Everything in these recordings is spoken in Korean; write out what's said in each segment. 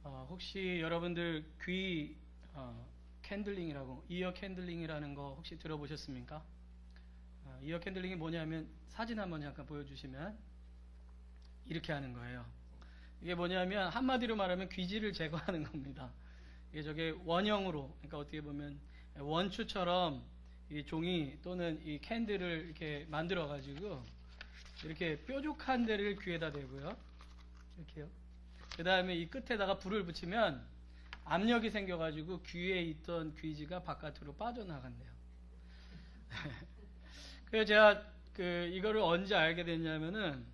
혹시 여러분들 귀 캔들링이라고, 이어 캔들링이라는 거 혹시 들어보셨습니까? 이어 캔들링이 뭐냐면, 사진 한번 잠깐 보여주시면 이렇게 하는 거예요. 이게 뭐냐면 한마디로 말하면 귀지를 제거하는 겁니다. 이게 저게 원형으로, 그러니까 어떻게 보면 원추처럼 이 종이 또는 이 캔들을 이렇게 만들어 가지고 이렇게 뾰족한 데를 귀에다 대고요. 이렇게요. 그 다음에 이 끝에다가 불을 붙이면 압력이 생겨가지고 귀에 있던 귀지가 바깥으로 빠져나간대요. 그래서 제가 이거를 언제 알게 됐냐면은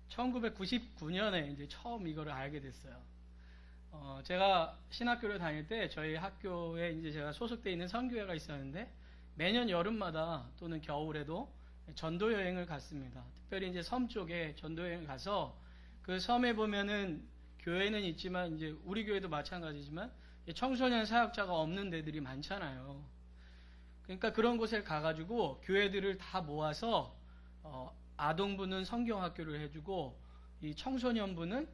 1999년에 이제 처음 이거를 알게 됐어요. 제가 신학교를 다닐 때 저희 학교에 이제 제가 소속돼 있는 선교회가 있었는데 매년 여름마다 또는 겨울에도 전도 여행을 갔습니다. 특별히 이제 섬 쪽에 전도 여행을 가서 그 섬에 보면은 교회는 있지만 이제 우리 교회도 마찬가지지만 청소년 사역자가 없는 데들이 많잖아요. 그러니까 그런 곳에 가가지고 교회들을 다 모아서 아동부는 성경학교를 해주고 이 청소년부는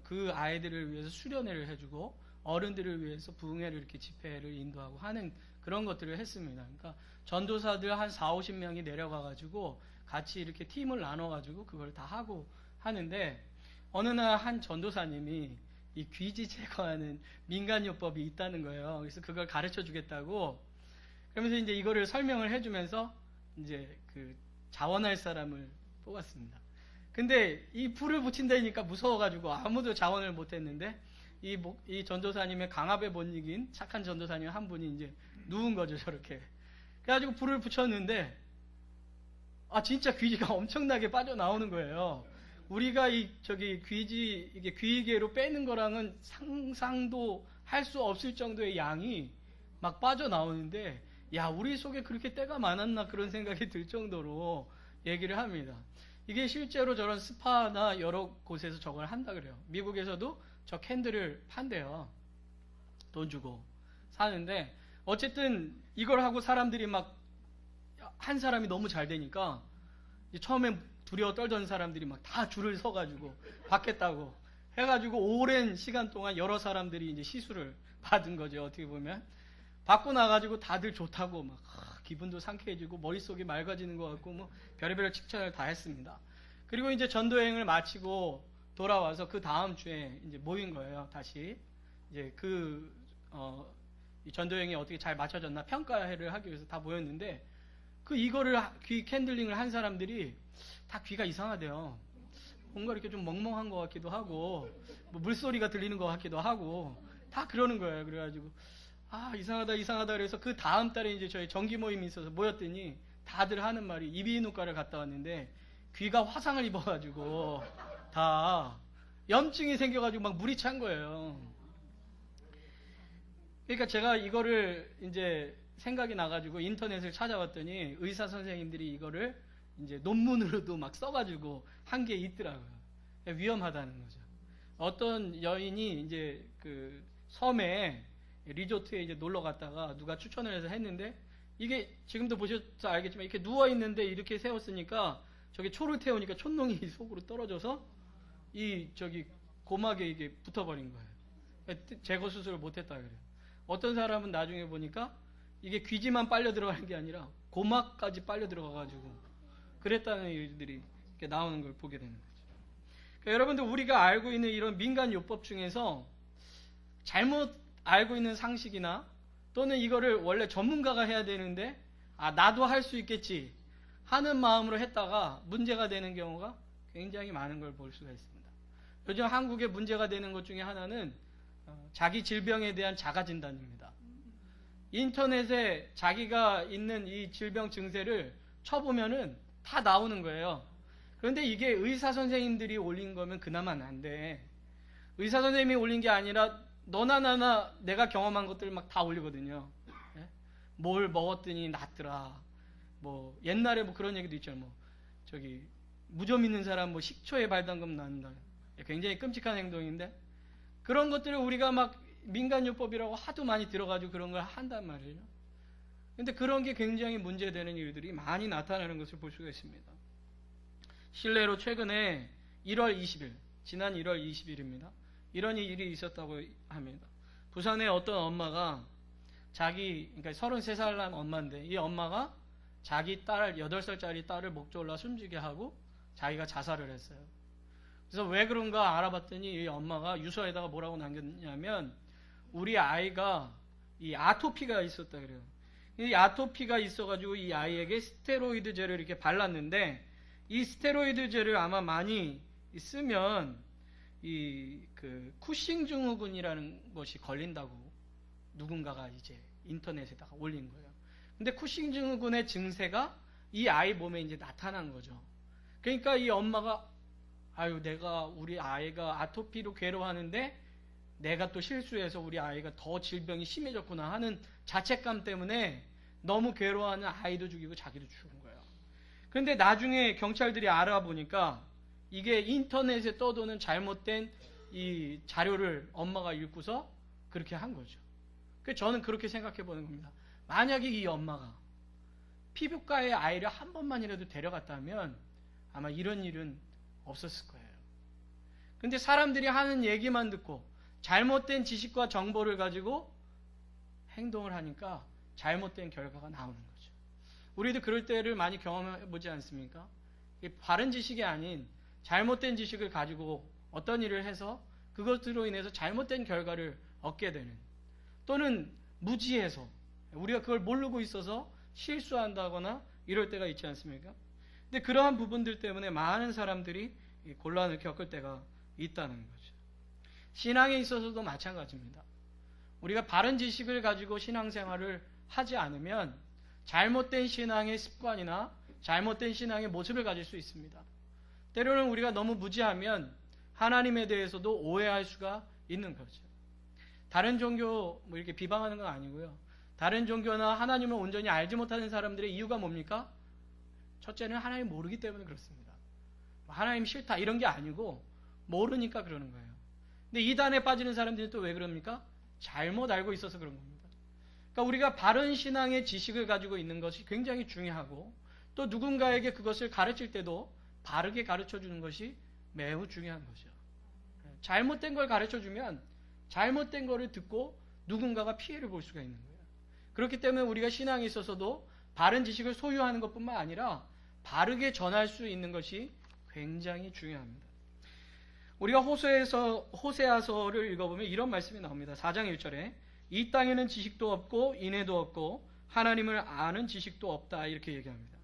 그 아이들을 위해서 수련회를 해주고 어른들을 위해서 부흥회를 이렇게 집회를 인도하고 하는 그런 것들을 했습니다. 그러니까 전도사들 한 4, 50명이 내려가가지고 같이 이렇게 팀을 나눠가지고 그걸 다 하고 하는데 어느 날 한 전도사님이 이 귀지 제거하는 민간요법이 있다는 거예요. 그래서 그걸 가르쳐 주겠다고 그러면서 이제 이거를 설명을 해주면서 이제 그 자원할 사람을 뽑았습니다. 근데 이 불을 붙인다니까 무서워가지고 아무도 자원을 못했는데 이 전도사님의 강압에 못 이긴 착한 전도사님 한 분이 이제 누운 거죠, 저렇게. 그래가지고 불을 붙였는데 진짜 귀지가 엄청나게 빠져나오는 거예요. 우리가 귀지, 이게 귀이개로 빼는 거랑은 상상도 할 수 없을 정도의 양이 막 빠져나오는데, 야, 우리 속에 그렇게 때가 많았나 그런 생각이 들 정도로 얘기를 합니다. 이게 실제로 저런 스파나 여러 곳에서 저걸 한다 그래요. 미국에서도 저 캔들을 판대요. 돈 주고 사는데, 어쨌든 이걸 하고 사람들이 막 한 사람이 너무 잘 되니까 처음에 두려워 떨던 사람들이 막 다 줄을 서가지고 받겠다고 해가지고 오랜 시간 동안 여러 사람들이 이제 시술을 받은 거죠. 어떻게 보면 받고 나가지고 다들 좋다고 막 기분도 상쾌해지고 머릿속이 맑아지는 것 같고 뭐 별의별 칭찬을 다 했습니다. 그리고 이제 전도여행을 마치고 돌아와서 그 다음 주에 이제 모인 거예요. 다시 이제 이 전도여행이 어떻게 잘 맞춰졌나 평가를 하기 위해서 다 모였는데 이거를 귀 캔들링을 한 사람들이 다 귀가 이상하대요. 뭔가 이렇게 좀 멍멍한 것 같기도 하고 뭐 물소리가 들리는 것 같기도 하고 다 그러는 거예요. 그래가지고 이상하다 그래서 그 다음 달에 이제 저희 정기 모임이 있어서 모였더니 다들 하는 말이 이비인후과를 갔다 왔는데 귀가 화상을 입어가지고 다 염증이 생겨가지고 막 물이 찬 거예요. 그러니까 제가 이거를 이제 생각이 나가지고 인터넷을 찾아봤더니 의사 선생님들이 이거를 이제 논문으로도 막 써가지고 한 게 있더라고요. 위험하다는 거죠. 어떤 여인이 이제 그 섬에 리조트에 이제 놀러 갔다가 누가 추천을 해서 했는데 이게 지금도 보셔서 알겠지만 이렇게 누워 있는데 이렇게 세웠으니까 저기 초를 태우니까 촛농이 속으로 떨어져서 고막에 이게 붙어버린 거예요. 제거 수술을 못했다 그래요. 어떤 사람은 나중에 보니까 이게 귀지만 빨려 들어가는 게 아니라 고막까지 빨려 들어가가지고 그랬다는 일들이 이렇게 나오는 걸 보게 되는 거죠. 그러니까 여러분들 우리가 알고 있는 이런 민간요법 중에서 잘못 알고 있는 상식이나 또는 이거를 원래 전문가가 해야 되는데 나도 할 수 있겠지 하는 마음으로 했다가 문제가 되는 경우가 굉장히 많은 걸 볼 수가 있습니다. 요즘 한국에 문제가 되는 것 중에 하나는 자기 질병에 대한 자가진단입니다. 인터넷에 자기가 있는 이 질병 증세를 쳐보면은 다 나오는 거예요. 그런데 이게 의사 선생님들이 올린 거면 그나마 안 돼. 의사 선생님이 올린 게 아니라 너나 나나 내가 경험한 것들 막 다 올리거든요. 뭘 먹었더니 낫더라. 뭐 옛날에 뭐 그런 얘기도 있잖아요. 뭐 무좀 있는 사람 뭐 식초에 발 담그면 낫는다. 굉장히 끔찍한 행동인데 그런 것들을 우리가 막 민간요법이라고 하도 많이 들어가지고 그런 걸 한단 말이에요. 근데 그런 게 굉장히 문제되는 일들이 많이 나타나는 것을 볼 수가 있습니다. 실례로 최근에 1월 20일, 지난 1월 20일입니다. 이런 일이 있었다고 합니다. 부산에 어떤 엄마가 그러니까 33살 난 엄마인데 이 엄마가 자기 딸 8살짜리 딸을 목 졸라 숨지게 하고 자기가 자살을 했어요. 그래서 왜 그런가 알아봤더니 이 엄마가 유서에다가 뭐라고 남겼냐면 우리 아이가 이 아토피가 있었다 그래요. 이 아토피가 있어가지고 이 아이에게 스테로이드제를 이렇게 발랐는데 이 스테로이드제를 아마 많이 쓰면 그 쿠싱 증후군이라는 것이 걸린다고 누군가가 이제 인터넷에다가 올린 거예요. 근데 쿠싱 증후군의 증세가 이 아이 몸에 이제 나타난 거죠. 그러니까 이 엄마가 내가 우리 아이가 아토피로 괴로워하는데 내가 또 실수해서 우리 아이가 더 질병이 심해졌구나 하는 자책감 때문에 너무 괴로워하는 아이도 죽이고 자기도 죽은 거예요. 그런데 나중에 경찰들이 알아보니까 이게 인터넷에 떠도는 잘못된 이 자료를 엄마가 읽고서 그렇게 한 거죠. 그래서 저는 그렇게 생각해 보는 겁니다. 만약에 이 엄마가 피부과에 아이를 한 번만이라도 데려갔다면 아마 이런 일은 없었을 거예요. 근데 사람들이 하는 얘기만 듣고 잘못된 지식과 정보를 가지고 행동을 하니까 잘못된 결과가 나오는 거죠. 우리도 그럴 때를 많이 경험해 보지 않습니까? 바른 지식이 아닌 잘못된 지식을 가지고 어떤 일을 해서 그것으로 인해서 잘못된 결과를 얻게 되는, 또는 무지해서 우리가 그걸 모르고 있어서 실수한다거나 이럴 때가 있지 않습니까? 근데 그러한 부분들 때문에 많은 사람들이 곤란을 겪을 때가 있다는 거죠. 신앙에 있어서도 마찬가지입니다. 우리가 바른 지식을 가지고 신앙생활을 하지 않으면 잘못된 신앙의 습관이나 잘못된 신앙의 모습을 가질 수 있습니다. 때로는 우리가 너무 무지하면 하나님에 대해서도 오해할 수가 있는 거죠. 다른 종교 이렇게 비방하는 건 아니고요. 다른 종교나 하나님을 온전히 알지 못하는 사람들의 이유가 뭡니까? 첫째는 하나님 모르기 때문에 그렇습니다. 하나님 싫다 이런 게 아니고 모르니까 그러는 거예요. 근데 이단에 빠지는 사람들은 또 왜 그럽니까? 잘못 알고 있어서 그런 겁니다. 그러니까 우리가 바른 신앙의 지식을 가지고 있는 것이 굉장히 중요하고, 또 누군가에게 그것을 가르칠 때도 바르게 가르쳐 주는 것이 매우 중요한 거죠. 잘못된 걸 가르쳐 주면 잘못된 거를 듣고 누군가가 피해를 볼 수가 있는 거예요. 그렇기 때문에 우리가 신앙에 있어서도 바른 지식을 소유하는 것뿐만 아니라 바르게 전할 수 있는 것이 굉장히 중요합니다. 우리가 호세아서를 읽어보면 이런 말씀이 나옵니다. 4장 1절에 이 땅에는 지식도 없고 인애도 없고 하나님을 아는 지식도 없다 이렇게 얘기합니다.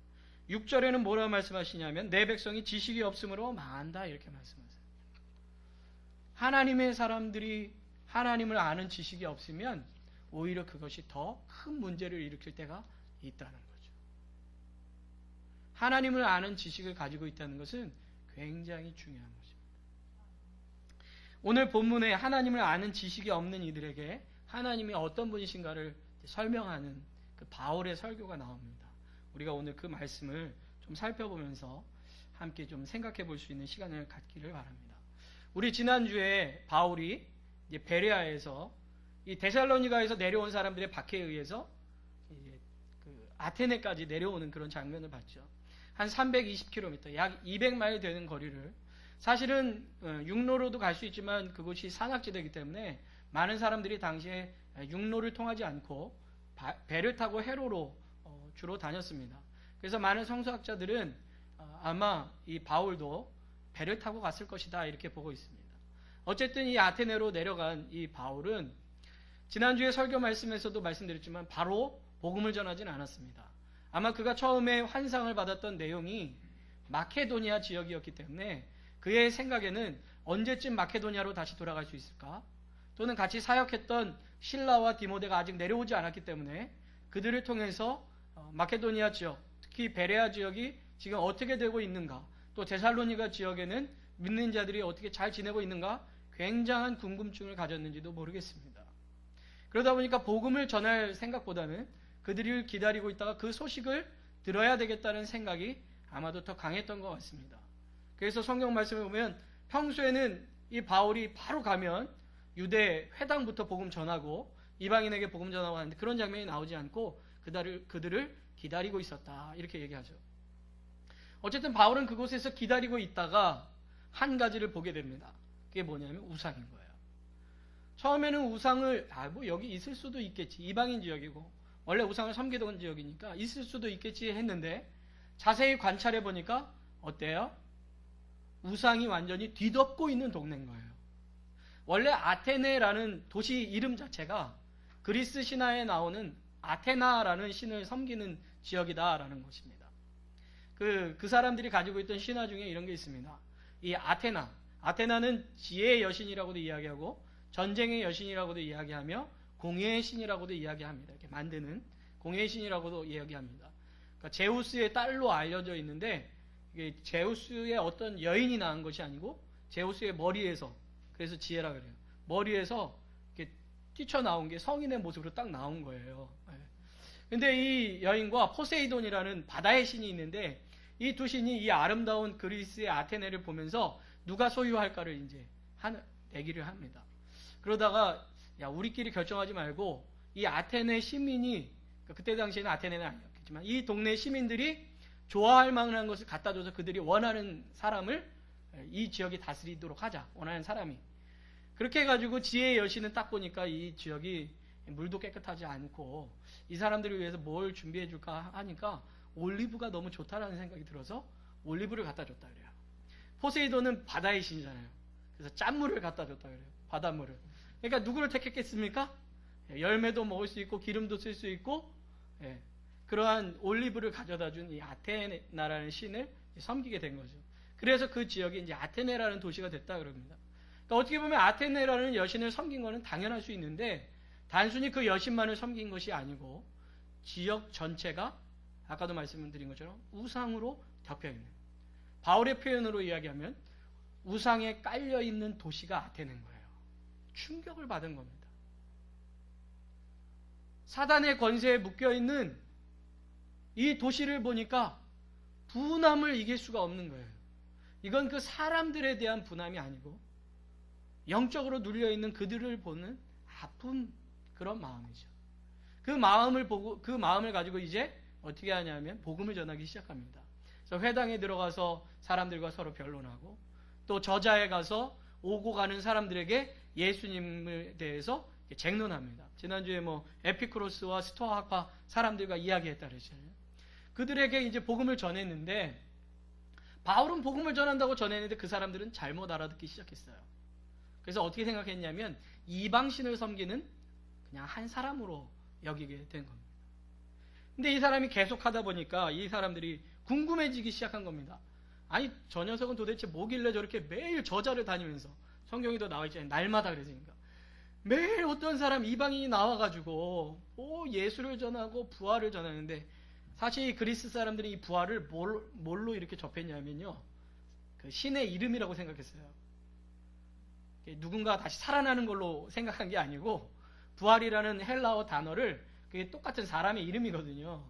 6절에는 뭐라고 말씀하시냐면 내 백성이 지식이 없으므로 망한다 이렇게 말씀하세요. 하나님의 사람들이 하나님을 아는 지식이 없으면 오히려 그것이 더 큰 문제를 일으킬 때가 있다는 거죠. 하나님을 아는 지식을 가지고 있다는 것은 굉장히 중요한 것입니다. 오늘 본문에 하나님을 아는 지식이 없는 이들에게 하나님이 어떤 분이신가를 설명하는 그 바울의 설교가 나옵니다. 우리가 오늘 그 말씀을 좀 살펴보면서 함께 좀 생각해 볼 수 있는 시간을 갖기를 바랍니다. 우리 지난주에 바울이 이제 베레아에서 이 데살로니가에서 내려온 사람들의 박해에 의해서 그 아테네까지 내려오는 그런 장면을 봤죠. 한 320km, 약 200마일 되는 거리를, 사실은 육로로도 갈 수 있지만 그곳이 산악지대이기 때문에 많은 사람들이 당시에 육로를 통하지 않고 배를 타고 해로로 주로 다녔습니다. 그래서 많은 성서학자들은 아마 이 바울도 배를 타고 갔을 것이다 이렇게 보고 있습니다. 어쨌든 이 아테네로 내려간 이 바울은 지난주에 설교 말씀에서도 말씀드렸지만 바로 복음을 전하진 않았습니다. 아마 그가 처음에 환상을 받았던 내용이 마케도니아 지역이었기 때문에 그의 생각에는 언제쯤 마케도니아로 다시 돌아갈 수 있을까? 또는 같이 사역했던 실라와 디모데가 아직 내려오지 않았기 때문에 그들을 통해서 마케도니아 지역, 특히 베레아 지역이 지금 어떻게 되고 있는가, 또 데살로니가 지역에는 믿는 자들이 어떻게 잘 지내고 있는가 굉장한 궁금증을 가졌는지도 모르겠습니다. 그러다 보니까 복음을 전할 생각보다는 그들을 기다리고 있다가 그 소식을 들어야 되겠다는 생각이 아마도 더 강했던 것 같습니다. 그래서 성경 말씀을 보면 평소에는 이 바울이 바로 가면 유대 회당부터 복음 전하고 이방인에게 복음 전하고 하는데 그런 장면이 나오지 않고 그들을 기다리고 있었다 이렇게 얘기하죠. 어쨌든 바울은 그곳에서 기다리고 있다가 한 가지를 보게 됩니다. 그게 뭐냐면 우상인 거예요. 처음에는 우상을 뭐 여기 있을 수도 있겠지. 이방인 지역이고 원래 우상을 섬기던 지역이니까 있을 수도 있겠지 했는데 자세히 관찰해 보니까 어때요? 우상이 완전히 뒤덮고 있는 동네인 거예요. 원래 아테네라는 도시 이름 자체가 그리스 신화에 나오는 아테나라는 신을 섬기는 지역이다라는 것입니다. 그 사람들이 가지고 있던 신화 중에 이런 게 있습니다. 이 아테나는 지혜의 여신이라고도 이야기하고 전쟁의 여신이라고도 이야기하며 공예의 신이라고도 이야기합니다. 이렇게 만드는 공예의 신이라고도 이야기합니다. 그러니까 제우스의 딸로 알려져 있는데 이게 제우스의 어떤 여인이 낳은 것이 아니고 제우스의 머리에서, 그래서 지혜라 그래요. 머리에서 이렇게 뛰쳐나온 게 성인의 모습으로 딱 나온 거예요. 근데 이 여인과 포세이돈이라는 바다의 신이 있는데 이 두 신이 이 아름다운 그리스의 아테네를 보면서 누가 소유할까를 이제 내기를 합니다. 그러다가 야, 우리끼리 결정하지 말고 이 아테네 시민이, 그때 당시에는 아테네는 아니었겠지만 이 동네 시민들이 좋아할 만한 것을 갖다 줘서 그들이 원하는 사람을 이 지역이 다스리도록 하자. 원하는 사람이. 그렇게 해가지고 지혜의 여신은 딱 보니까 이 지역이 물도 깨끗하지 않고 이 사람들을 위해서 뭘 준비해 줄까 하니까 올리브가 너무 좋다라는 생각이 들어서 올리브를 갖다 줬다 그래요. 포세이돈은 바다의 신이잖아요. 그래서 짠물을 갖다 줬다 그래요. 바닷물을. 그러니까 누구를 택했겠습니까? 열매도 먹을 수 있고 기름도 쓸 수 있고 그러한 올리브를 가져다 준 이 아테나라는 신을 섬기게 된 거죠. 그래서 그 지역이 이제 아테네라는 도시가 됐다 그럽니다. 그러니까 어떻게 보면 아테네라는 여신을 섬긴 거는 당연할 수 있는데 단순히 그 여신만을 섬긴 것이 아니고 지역 전체가 아까도 말씀드린 것처럼 우상으로 덮여있는, 바울의 표현으로 이야기하면 우상에 깔려있는 도시가 아테네인 거예요. 충격을 받은 겁니다. 사단의 권세에 묶여있는 이 도시를 보니까 분함을 이길 수가 없는 거예요. 이건 그 사람들에 대한 분함이 아니고 영적으로 눌려있는 그들을 보는 아픈 그런 마음이죠. 그 마음을 가지고 이제 어떻게 하냐면 복음을 전하기 시작합니다. 그래서 회당에 들어가서 사람들과 서로 변론하고 또 저자에 가서 오고 가는 사람들에게 예수님에 대해서 쟁론합니다. 지난주에 에피쿠로스와 스토아학파 사람들과 이야기했다 그랬잖아요. 그들에게 이제 복음을 전했는데 바울은 복음을 전한다고 전했는데 그 사람들은 잘못 알아듣기 시작했어요. 그래서 어떻게 생각했냐면 이방신을 섬기는 그냥 한 사람으로 여기게 된 겁니다. 근데 이 사람이 계속 하다 보니까 이 사람들이 궁금해지기 시작한 겁니다. 아니 저 녀석은 도대체 뭐길래 저렇게 매일 저자를 다니면서, 성경에도 나와 있잖아요. 날마다 그랬으니까 매일 어떤 사람 이방인이 나와가지고 예수를 전하고 부활을 전하는데, 사실 그리스 사람들이 이 부활을 뭘로 이렇게 접했냐면요, 그 신의 이름이라고 생각했어요. 누군가 다시 살아나는 걸로 생각한 게 아니고 부활이라는 헬라어 단어를, 그게 똑같은 사람의 이름이거든요.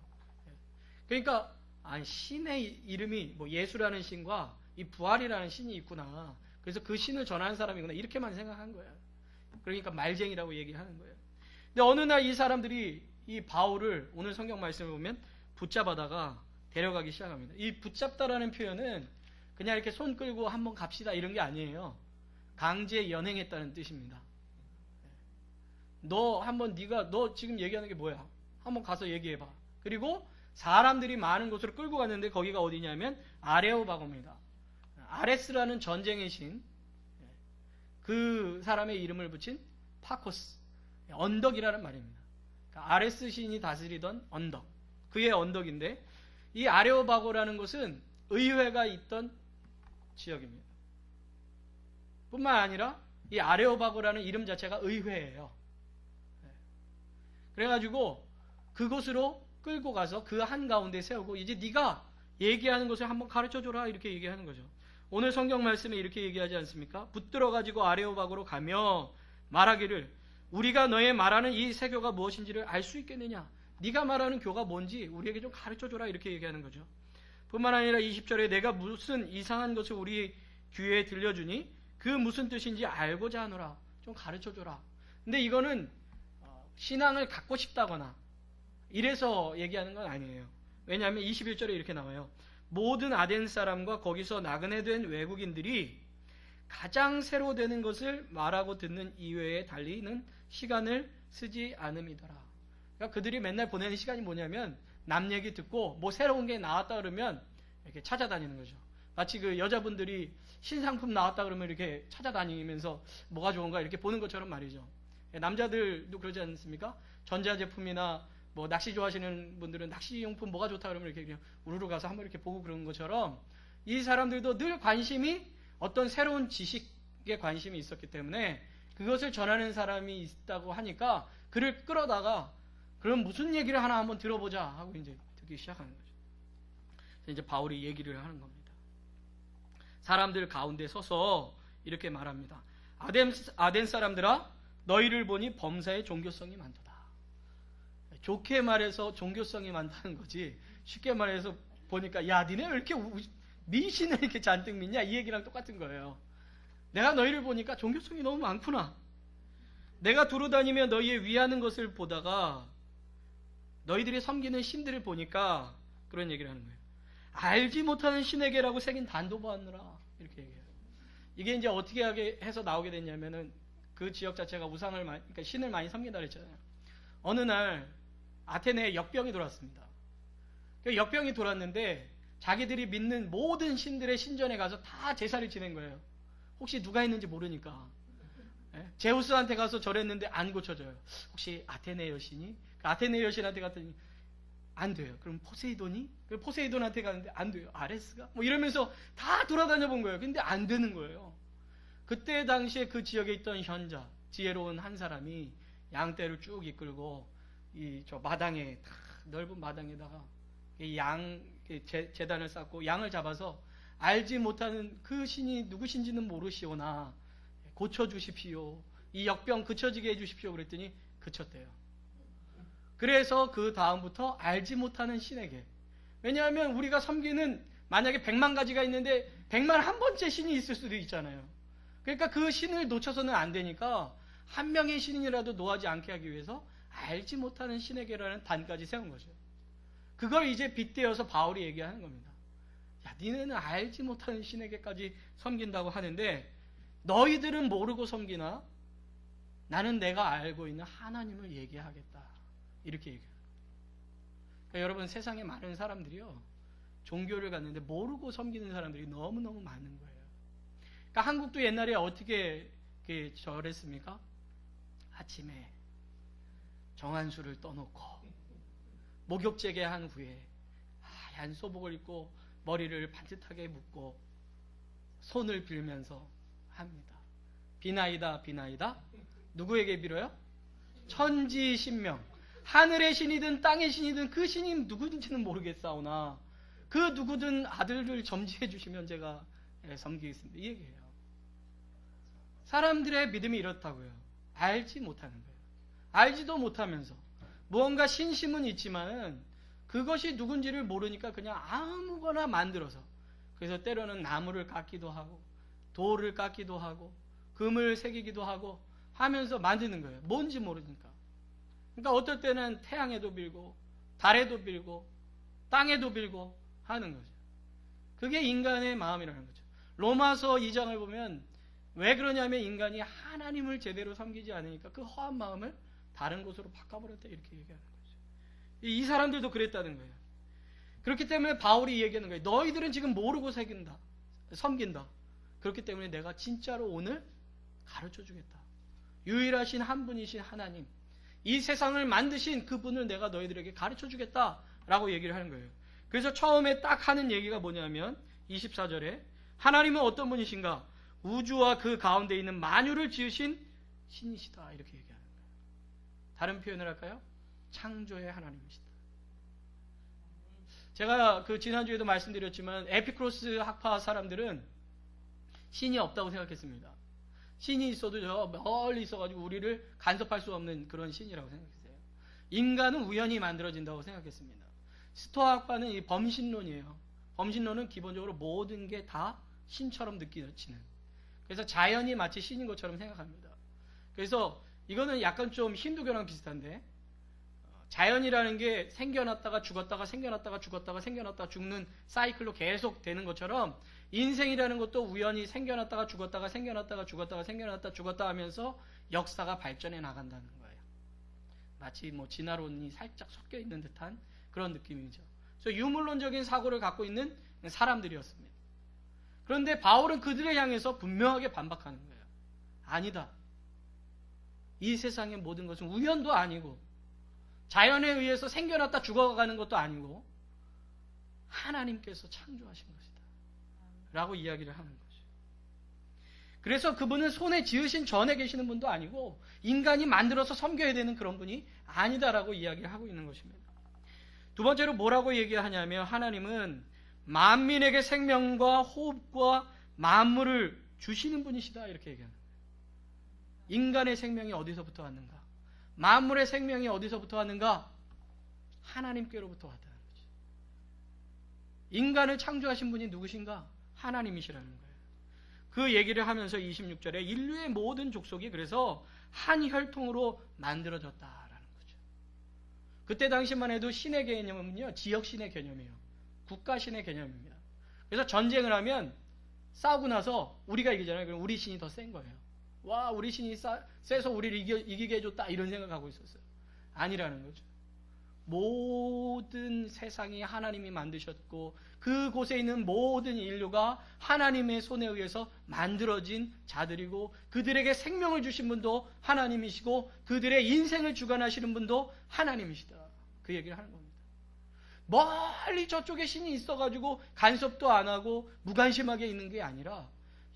그러니까 신의 이름이 예수라는 신과 이 부활이라는 신이 있구나, 그래서 그 신을 전하는 사람이구나, 이렇게만 생각한 거예요. 그러니까 말쟁이라고 얘기하는 거예요. 근데 어느 날 이 사람들이 이 바울을 오늘 성경 말씀을 보면 붙잡아다가 데려가기 시작합니다. 이 붙잡다라는 표현은 그냥 이렇게 손 끌고 한번 갑시다 이런 게 아니에요. 강제 연행했다는 뜻입니다. 너 지금 얘기하는 게 뭐야? 한번 가서 얘기해봐. 그리고 사람들이 많은 곳으로 끌고 갔는데 거기가 어디냐면 아레오바고입니다. 아레스라는 전쟁의 신, 그 사람의 이름을 붙인 파코스, 언덕이라는 말입니다. 그러니까 아레스 신이 다스리던 언덕, 그의 언덕인데 이 아레오바고라는 곳은 의회가 있던 지역입니다. 뿐만 아니라 이 아레오바고라는 이름 자체가 의회예요. 그래가지고 그곳으로 끌고 가서 그 한가운데 세우고 이제 네가 얘기하는 것을 한번 가르쳐줘라 이렇게 얘기하는 거죠. 오늘 성경 말씀에 이렇게 얘기하지 않습니까? 붙들어가지고 아레오바고로 가며 말하기를 우리가 너의 말하는 이 세교가 무엇인지를 알 수 있겠느냐? 네가 말하는 교가 뭔지 우리에게 좀 가르쳐줘라 이렇게 얘기하는 거죠. 뿐만 아니라 20절에 내가 무슨 이상한 것을 우리 귀에 들려주니 그 무슨 뜻인지 알고자 하노라. 좀 가르쳐줘라. 근데 이거는 신앙을 갖고 싶다거나 이래서 얘기하는 건 아니에요. 왜냐하면 21절에 이렇게 나와요. 모든 아덴 사람과 거기서 나그네 된 외국인들이 가장 새로 되는 것을 말하고 듣는 이외에 달리는 시간을 쓰지 않음이더라. 그러니까 그들이 맨날 보내는 시간이 뭐냐면 남 얘기 듣고 뭐 새로운 게 나왔다 그러면 이렇게 찾아다니는 거죠. 마치 그 여자분들이 신상품 나왔다 그러면 이렇게 찾아다니면서 뭐가 좋은가 이렇게 보는 것처럼 말이죠. 남자들도 그러지 않습니까? 전자제품이나 뭐 낚시 좋아하시는 분들은 낚시용품 뭐가 좋다 그러면 이렇게 그냥 우르르 가서 한번 이렇게 보고 그러는 것처럼 이 사람들도 늘 관심이 어떤 새로운 지식에 관심이 있었기 때문에 그것을 전하는 사람이 있다고 하니까 그를 끌어다가 그럼 무슨 얘기를 하나 한번 들어보자 하고 이제 듣기 시작하는 거죠. 이제 바울이 얘기를 하는 겁니다. 사람들 가운데 서서 이렇게 말합니다. 아덴 사람들아, 너희를 보니 범사에 종교성이 많도다. 좋게 말해서 종교성이 많다는 거지, 쉽게 말해서 보니까 야 니네 왜 이렇게 미신을 이렇게 잔뜩 믿냐, 이 얘기랑 똑같은 거예요. 내가 너희를 보니까 종교성이 너무 많구나. 내가 두루다니며 너희의 위하는 것을 보다가 너희들이 섬기는 신들을 보니까 그런 얘기를 하는 거예요. 알지 못하는 신에게라고 새긴 단도 보았느라, 이렇게 얘기해요. 이게 이제 어떻게 해서 나오게 됐냐면은 그 지역 자체가 우상을 많이, 그러니까 신을 많이 섬긴다 그랬잖아요. 어느 날 아테네에 역병이 돌았습니다. 그 역병이 돌았는데 자기들이 믿는 모든 신들의 신전에 가서 다 제사를 지낸 거예요. 혹시 누가 했는지 모르니까. 제우스한테 가서 절했는데 안 고쳐져요. 혹시 아테네 여신이? 그 아테네 여신한테 갔더니 안 돼요. 그럼 포세이돈이? 그 포세이돈한테 갔는데 안 돼요. 아레스가? 뭐 이러면서 다 돌아다녀 본 거예요. 근데 안 되는 거예요. 그때 당시에 그 지역에 있던 현자, 지혜로운 한 사람이 양떼를 쭉 이끌고 저 마당에, 넓은 마당에다가 재단을 쌓고 양을 잡아서 알지 못하는 그 신이 누구신지는 모르시오나 고쳐주십시오. 이 역병 그쳐지게 해주십시오. 그랬더니 그쳤대요. 그래서 그 다음부터 알지 못하는 신에게, 왜냐하면 우리가 섬기는 만약에 100만 가지가 있는데 100만 한 번째 신이 있을 수도 있잖아요. 그러니까 그 신을 놓쳐서는 안 되니까 한 명의 신이라도 노하지 않게 하기 위해서 알지 못하는 신에게라는 단까지 세운 거죠. 그걸 이제 빗대어서 바울이 얘기하는 겁니다. 야, 니네는 알지 못하는 신에게까지 섬긴다고 하는데 너희들은 모르고 섬기나 나는 내가 알고 있는 하나님을 얘기하겠다, 이렇게 얘기해요. 그러니까 여러분, 세상에 많은 사람들이요, 종교를 갖는데 모르고 섬기는 사람들이 너무너무 많은 거예요. 그러니까 한국도 옛날에 어떻게 절했습니까? 아침에 정한수를 떠놓고 목욕제게 한 후에 하얀 소복을 입고 머리를 반듯하게 묶고 손을 빌면서 합니다. 비나이다 비나이다. 누구에게 빌어요? 천지신명, 하늘의 신이든 땅의 신이든 그 신이 누구든지는 모르겠사오나 그 누구든 아들을 점지해 주시면 제가 섬기겠습니다, 이 얘기예요. 사람들의 믿음이 이렇다고요. 알지 못하는 거예요. 알지도 못하면서 무언가 신심은 있지만은 그것이 누군지를 모르니까 그냥 아무거나 만들어서, 그래서 때로는 나무를 깎기도 하고 돌을 깎기도 하고 금을 새기기도 하고 하면서 만드는 거예요. 뭔지 모르니까. 그러니까 어떨 때는 태양에도 빌고 달에도 빌고 땅에도 빌고 하는 거죠. 그게 인간의 마음이라는 거죠. 로마서 2장을 보면 왜 그러냐면 인간이 하나님을 제대로 섬기지 않으니까 그 허한 마음을 다른 곳으로 바꿔버렸다, 이렇게 얘기하는 거죠. 이 사람들도 그랬다는 거예요. 그렇기 때문에 바울이 얘기하는 거예요. 너희들은 지금 모르고 섬긴다. 그렇기 때문에 내가 진짜로 오늘 가르쳐 주겠다. 유일하신 한 분이신 하나님, 이 세상을 만드신 그분을 내가 너희들에게 가르쳐 주겠다라고 얘기를 하는 거예요. 그래서 처음에 딱 하는 얘기가 뭐냐면 24절에 하나님은 어떤 분이신가? 우주와 그 가운데 있는 만유를 지으신 신이시다, 이렇게 얘기하는 거예요. 다른 표현을 할까요? 창조의 하나님이시다. 제가 지난주에도 말씀드렸지만 에피크로스 학파 사람들은 신이 없다고 생각했습니다. 신이 있어도 저 멀리 있어가지고 우리를 간섭할 수 없는 그런 신이라고 생각했어요. 인간은 우연히 만들어진다고 생각했습니다. 스토아 학파는 이 범신론이에요. 범신론은 기본적으로 모든 게 다 신처럼 느껴지는, 그래서 자연이 마치 신인 것처럼 생각합니다. 그래서 이거는 약간 좀 힌두교랑 비슷한데, 자연이라는 게 생겨났다가 죽었다가 생겨났다가 죽었다가 생겨났다가 죽는 사이클로 계속 되는 것처럼 인생이라는 것도 우연히 생겨났다가 죽었다가 생겨났다가 죽었다가 생겨났다 죽었다 하면서 역사가 발전해 나간다는 거예요. 마치 진화론이 살짝 섞여 있는 듯한 그런 느낌이죠. 그래서 유물론적인 사고를 갖고 있는 사람들이었습니다. 그런데 바울은 그들을 향해서 분명하게 반박하는 거예요. 아니다. 이 세상의 모든 것은 우연도 아니고 자연에 의해서 생겨났다 죽어가는 것도 아니고 하나님께서 창조하신 것이다 라고 이야기를 하는 거죠. 그래서 그분은 손에 지으신 전에 계시는 분도 아니고 인간이 만들어서 섬겨야 되는 그런 분이 아니다라고 이야기를 하고 있는 것입니다. 두 번째로 뭐라고 얘기하냐면 하나님은 만민에게 생명과 호흡과 만물을 주시는 분이시다 이렇게 얘기합니다. 인간의 생명이 어디서부터 왔는가? 만물의 생명이 어디서부터 왔는가? 하나님께로부터 왔다는 거죠. 인간을 창조하신 분이 누구신가? 하나님이시라는 거예요. 그 얘기를 하면서 26절에 인류의 모든 족속이 그래서 한 혈통으로 만들어졌다라는 거죠. 그때 당시만 해도 신의 개념은요, 지역 신의 개념이에요. 국가 신의 개념입니다. 그래서 전쟁을 하면 싸우고 나서 우리가 이기잖아요. 그럼 우리 신이 더 센 거예요. 와, 우리 신이 세서 우리를 이기게 해줬다 이런 생각하고 있었어요. 아니라는 거죠. 모든 세상이 하나님이 만드셨고 그곳에 있는 모든 인류가 하나님의 손에 의해서 만들어진 자들이고 그들에게 생명을 주신 분도 하나님이시고 그들의 인생을 주관하시는 분도 하나님이시다. 그 얘기를 하는 겁니다. 멀리 저쪽에 신이 있어가지고 간섭도 안 하고 무관심하게 있는 게 아니라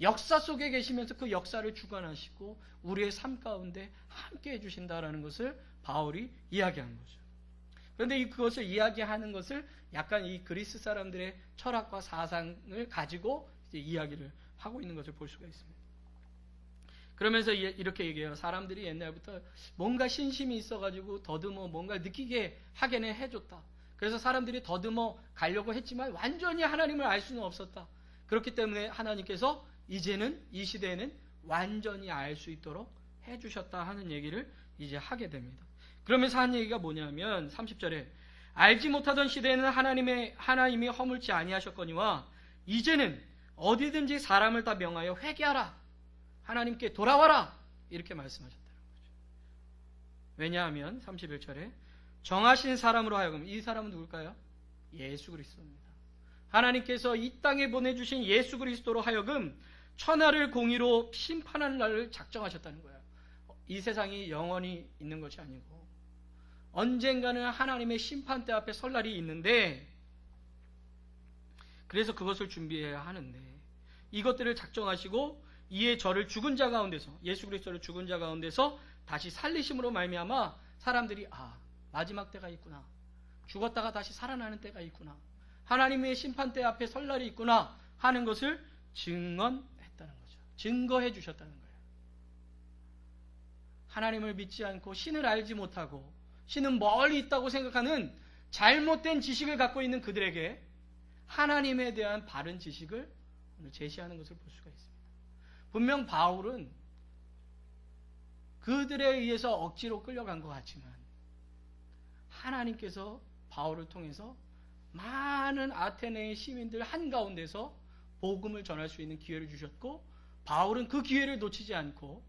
역사 속에 계시면서 그 역사를 주관하시고 우리의 삶 가운데 함께 해주신다라는 것을 바울이 이야기하는 거죠. 그런데 그것을 이야기하는 것을 약간 이 그리스 사람들의 철학과 사상을 가지고 이제 이야기를 하고 있는 것을 볼 수가 있습니다. 그러면서 이렇게 얘기해요. 사람들이 옛날부터 뭔가 신심이 있어가지고 더듬어 뭔가 느끼게 하게는 해줬다. 그래서 사람들이 더듬어 가려고 했지만 완전히 하나님을 알 수는 없었다. 그렇기 때문에 하나님께서 이제는 이 시대에는 완전히 알 수 있도록 해주셨다 하는 얘기를 이제 하게 됩니다. 그러면서 한 얘기가 뭐냐면 30절에 알지 못하던 시대에는 하나님이 허물지 아니하셨거니와 이제는 어디든지 사람을 다 명하여 회개하라. 하나님께 돌아와라. 이렇게 말씀하셨다는 거죠. 왜냐하면 31절에 정하신 사람으로 하여금, 이 사람은 누굴까요? 예수 그리스도입니다. 하나님께서 이 땅에 보내주신 예수 그리스도로 하여금 천하를 공의로 심판하는 날을 작정하셨다는 거예요. 이 세상이 영원히 있는 것이 아니고 언젠가는 하나님의 심판대 앞에 설 날이 있는데 그래서 그것을 준비해야 하는데 이것들을 작정하시고 이에 저를 죽은 자 가운데서 예수 그리스도를 죽은 자 가운데서 다시 살리심으로 말미암아 사람들이 마지막 때가 있구나. 죽었다가 다시 살아나는 때가 있구나. 하나님의 심판대 앞에 설 날이 있구나 하는 것을 증언했다는 거죠. 증거해 주셨다는 거예요. 하나님을 믿지 않고 신을 알지 못하고 신은 멀리 있다고 생각하는 잘못된 지식을 갖고 있는 그들에게 하나님에 대한 바른 지식을 오늘 제시하는 것을 볼 수가 있습니다. 분명 바울은 그들에 의해서 억지로 끌려간 것 같지만 하나님께서 바울을 통해서 많은 아테네의 시민들 한가운데서 복음을 전할 수 있는 기회를 주셨고 바울은 그 기회를 놓치지 않고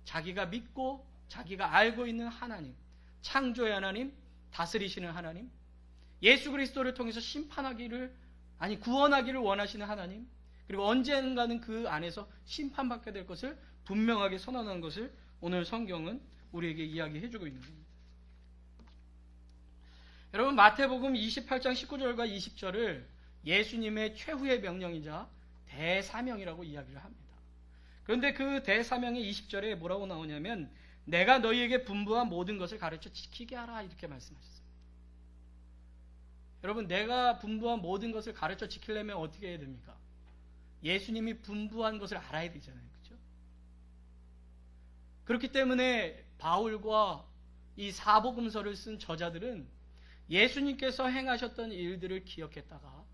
자기가 믿고 자기가 알고 있는 하나님, 창조의 하나님, 다스리시는 하나님, 예수 그리스도를 통해서 구원하기를 원하시는 하나님, 그리고 언젠가는 그 안에서 심판받게 될 것을 분명하게 선언한 것을 오늘 성경은 우리에게 이야기해주고 있는 겁니다. 여러분, 마태복음 28장 19절과 20절을 예수님의 최후의 명령이자 대사명이라고 이야기를 합니다. 그런데 그 대사명의 20절에 뭐라고 나오냐면 내가 너희에게 분부한 모든 것을 가르쳐 지키게 하라 이렇게 말씀하셨습니다. 여러분, 내가 분부한 모든 것을 가르쳐 지키려면 어떻게 해야 됩니까? 예수님이 분부한 것을 알아야 되잖아요. 그렇죠? 그렇기 때문에 바울과 이 사복음서를 쓴 저자들은 예수님께서 행하셨던 일들을 기억했다가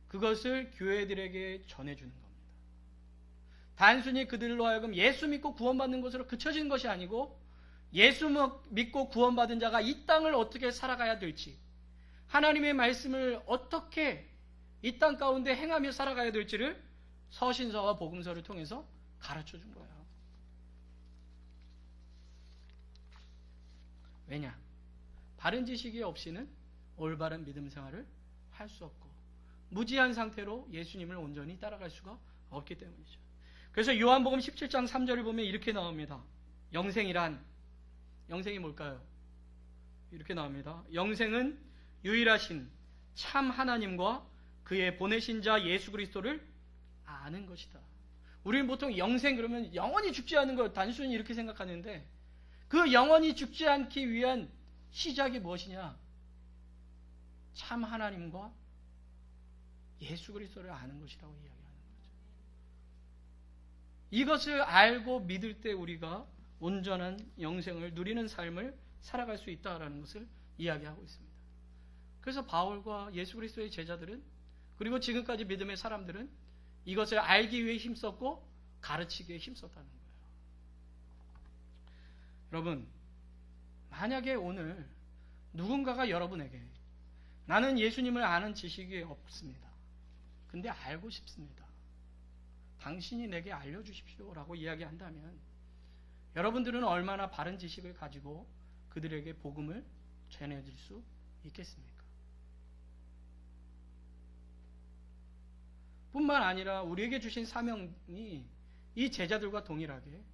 그것을 교회들에게 전해주는 겁니다. 단순히 그들로 하여금 예수 믿고 구원받는 것으로 그쳐진 것이 아니고 예수 믿고 구원받은 자가 이 땅을 어떻게 살아가야 될지, 하나님의 말씀을 어떻게 이 땅 가운데 행하며 살아가야 될지를 서신서와 복음서를 통해서 가르쳐 준 거예요. 왜냐? 바른 지식이 없이는 올바른 믿음 생활을 할 수 없고 무지한 상태로 예수님을 온전히 따라갈 수가 없기 때문이죠. 그래서 요한복음 17장 3절을 보면 이렇게 나옵니다. 영생이란, 영생이 뭘까요? 이렇게 나옵니다. 영생은 유일하신 참 하나님과 그의 보내신 자 예수 그리스도를 아는 것이다. 우리는 보통 영생 그러면 영원히 죽지 않는 걸 단순히 이렇게 생각하는데, 그 영원히 죽지 않기 위한 시작이 무엇이냐? 참 하나님과 예수 그리스도를 아는 것이라고 이야기하는 거죠. 이것을 알고 믿을 때 우리가 온전한 영생을 누리는 삶을 살아갈 수 있다라는 것을 이야기하고 있습니다. 그래서 바울과 예수 그리스도의 제자들은, 그리고 지금까지 믿음의 사람들은 이것을 알기 위해 힘썼고 가르치기에 힘썼다는 거예요. 여러분, 만약에 오늘 누군가가 여러분에게 나는 예수님을 아는 지식이 없습니다. 근데 알고 싶습니다. 당신이 내게 알려주십시오 라고 이야기한다면 여러분들은 얼마나 바른 지식을 가지고 그들에게 복음을 전해줄 수 있겠습니까? 뿐만 아니라 우리에게 주신 사명이 이 제자들과 동일하게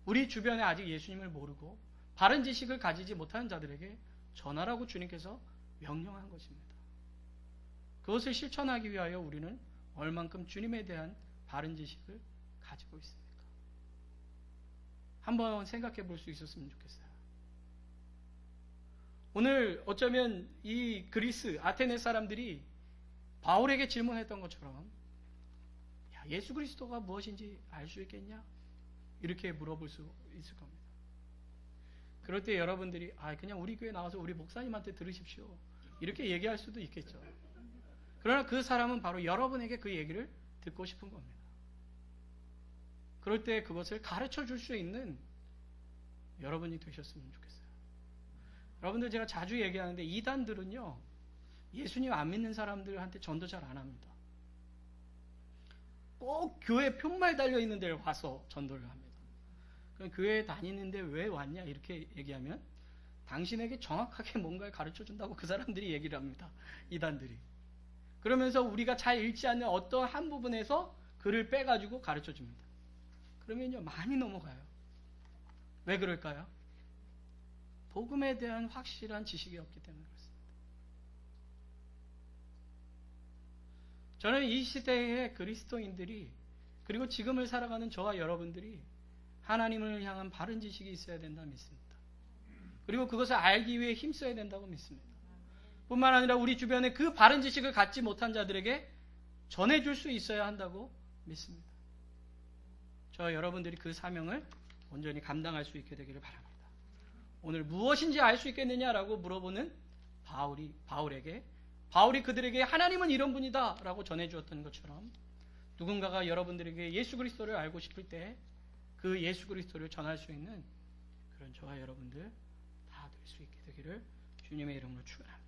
우리 주변에 아직 예수님을 모르고 바른 지식을 가지지 못하는 자들에게 전하라고 주님께서 명령한 것입니다. 그것을 실천하기 위하여 우리는 얼만큼 주님에 대한 바른 지식을 가지고 있습니까? 한번 생각해 볼 수 있었으면 좋겠어요. 오늘 어쩌면 이 그리스, 아테네 사람들이 바울에게 질문했던 것처럼 예수 그리스도가 무엇인지 알 수 있겠냐? 이렇게 물어볼 수 있을 겁니다. 그럴 때 여러분들이 그냥 우리 교회 나와서 우리 목사님한테 들으십시오 이렇게 얘기할 수도 있겠죠. 그러나 그 사람은 바로 여러분에게 그 얘기를 듣고 싶은 겁니다. 그럴 때 그것을 가르쳐 줄 수 있는 여러분이 되셨으면 좋겠어요. 여러분들, 제가 자주 얘기하는데 이단들은요, 예수님 안 믿는 사람들한테 전도 잘 안 합니다. 꼭 교회 표말 달려있는 데를 와서 전도를 합니다. 그럼 교회에 다니는데 왜 왔냐 이렇게 얘기하면 당신에게 정확하게 뭔가를 가르쳐 준다고 그 사람들이 얘기를 합니다. 이단들이. 그러면서 우리가 잘 읽지 않는 어떤 한 부분에서 글을 빼가지고 가르쳐 줍니다. 그러면요, 많이 넘어가요. 왜 그럴까요? 복음에 대한 확실한 지식이 없기 때문에 그렇습니다. 저는 이 시대의 그리스도인들이, 그리고 지금을 살아가는 저와 여러분들이 하나님을 향한 바른 지식이 있어야 된다고 믿습니다. 그리고 그것을 알기 위해 힘써야 된다고 믿습니다. 뿐만 아니라 우리 주변에 그 바른 지식을 갖지 못한 자들에게 전해줄 수 있어야 한다고 믿습니다. 저 여러분들이 그 사명을 온전히 감당할 수 있게 되기를 바랍니다. 오늘 무엇인지 알 수 있겠느냐라고 물어보는 바울이 그들에게 하나님은 이런 분이다 라고 전해주었던 것처럼, 누군가가 여러분들에게 예수 그리스도를 알고 싶을 때 그 예수 그리스도를 전할 수 있는 그런 저와 여러분들 다 될 수 있게 되기를 주님의 이름으로 축원합니다.